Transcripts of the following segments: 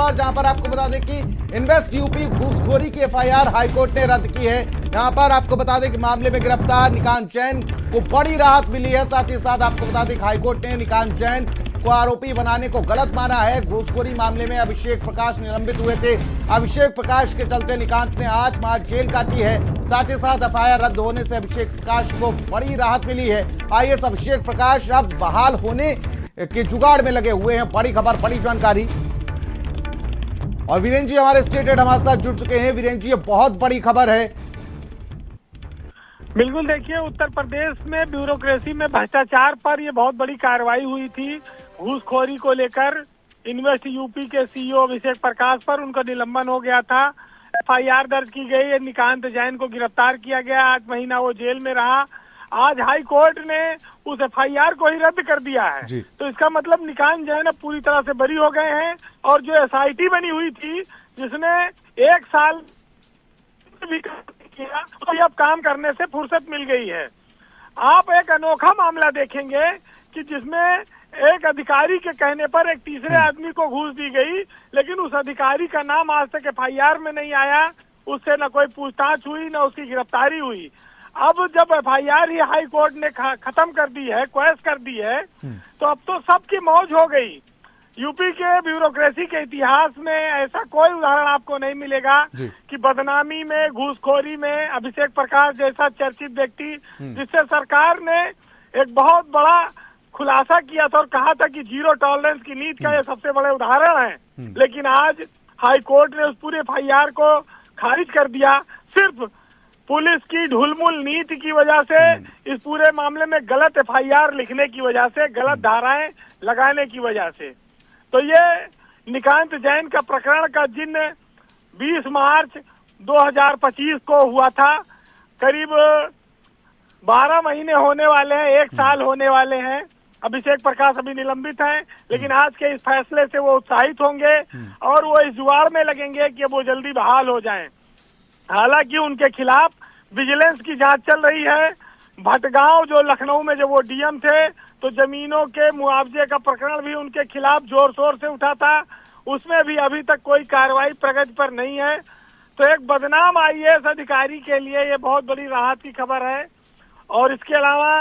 खबर जहां पर आपको बता दें कि इन्वेस्ट यूपी घूसखोरी की एफआईआर हाईकोर्ट ने रद्द की है। यहां पर आपको बता दें कि मामले में गिरफ्तार निकांत जैन को बड़ी राहत मिली है। साथ ही साथ आपको बता दें कि हाईकोर्ट ने निकांत जैन को आरोपी बनाने को गलत माना है। घूसखोरी मामले में अभिषेक प्रकाश निलंबित हुए थे। अभिषेक प्रकाश के चलते निकांत ने आज वहां जेल काटी है। साथ ही साथ एफआईआर रद्द होने से अभिषेक प्रकाश को बड़ी राहत मिली है। आईएएस अभिषेक प्रकाश अब बहाल होने के जुगाड़ में लगे हुए हैं। बड़ी खबर, बड़ी जानकारी। और वीरेंद्र जी हमारे स्टेट हेड हमारे साथ जुड़ चुके हैं। वीरेंद्र जी, ये बहुत बड़ी खबर है। बिल्कुल, देखिए उत्तर प्रदेश में ब्यूरोक्रेसी में भ्रष्टाचार पर ये बहुत बड़ी कार्रवाई हुई थी। घूसखोरी को लेकर इन्वेस्ट यूपी के सीईओ अभिषेक प्रकाश पर उनका निलंबन हो गया था। एफआईआर दर्ज की गई। निकांत जैन को गिरफ्तार किया गया। 8 महीना वो जेल में रहा। आज हाई कोर्ट ने उस एफआईआर को ही रद्द कर दिया है। तो इसका मतलब निकांत जैन अब पूरी तरह से बरी हो गए हैं। और जो एसआईटी बनी हुई थी जिसने 1 साल भी किया, तो अब काम करने से फुर्सत मिल गई है। आप एक अनोखा मामला देखेंगे कि जिसमें एक अधिकारी के कहने पर एक तीसरे आदमी को घूस दी गई, लेकिन उस अधिकारी का नाम आज तक एफआईआर में नहीं आया। उससे न कोई पूछताछ हुई, न उसकी गिरफ्तारी हुई। अब जब एफआईआर ही हाई कोर्ट ने खत्म कर दी है, क्वैश कर दी है, तो अब तो सबकी मौज हो गई। यूपी के ब्यूरोक्रेसी के इतिहास में ऐसा कोई उदाहरण आपको नहीं मिलेगा कि बदनामी में, घूसखोरी में अभिषेक प्रकाश जैसा चर्चित व्यक्ति, जिससे सरकार ने एक बहुत बड़ा खुलासा किया था और कहा था कि जीरो टॉलरेंस की नीति का ये सबसे बड़े उदाहरण है। लेकिन आज हाई कोर्ट ने उस पूरे एफआईआर को खारिज कर दिया। सिर्फ पुलिस की ढुलमुल नीति की वजह से, इस पूरे मामले में गलत एफआईआर लिखने की वजह से, गलत धाराएं लगाने की वजह से। तो ये निकांत जैन का प्रकरण का जिन 20 मार्च 2025 को हुआ था, करीब 12 महीने होने वाले हैं, 1 साल होने वाले हैं। अभिषेक प्रकाश अभी निलंबित हैं, लेकिन आज के इस फैसले से वो उत्साहित होंगे और वो इस जुगाड़ में लगेंगे कि वो जल्दी बहाल हो जाएं। हालांकि उनके खिलाफ विजिलेंस की जांच चल रही है। भटगांव जो लखनऊ में जब वो डीएम थे, तो जमीनों के मुआवजे का प्रकरण भी उनके खिलाफ जोर शोर से उठा था। उसमें भी अभी तक कोई कार्रवाई प्रगति पर नहीं है। तो एक बदनाम आईएएस अधिकारी के लिए ये बहुत बड़ी राहत की खबर है। और इसके अलावा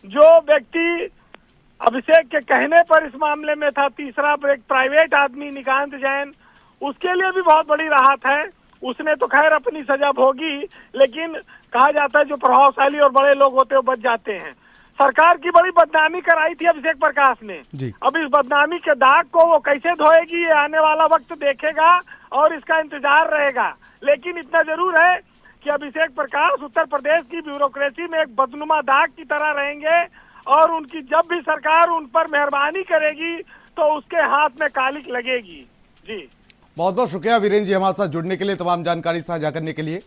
जो व्यक्ति अभिषेक के कहने पर इस मामले में था, तीसरा एक प्राइवेट आदमी निकांत जैन, उसके लिए भी बहुत बड़ी राहत है। उसने तो खैर अपनी सजा भोगी, लेकिन कहा जाता है जो प्रभावशाली और बड़े लोग होते हैं वो बच जाते हैं। सरकार की बड़ी बदनामी कराई थी अभिषेक प्रकाश ने। अब इस बदनामी के दाग को वो कैसे धोएगी, ये आने वाला वक्त देखेगा और इसका इंतजार रहेगा। लेकिन इतना जरूर है कि अभिषेक प्रकाश उत्तर प्रदेश की ब्यूरोक्रेसी में एक बदनुमा दाग की तरह रहेंगे और उनकी जब भी सरकार उन पर मेहरबानी करेगी तो उसके हाथ में कालिक लगेगी। जी, बहुत बहुत शुक्रिया वीरेंद्र जी हमारे साथ जुड़ने के लिए, तमाम जानकारी साझा करने के लिए।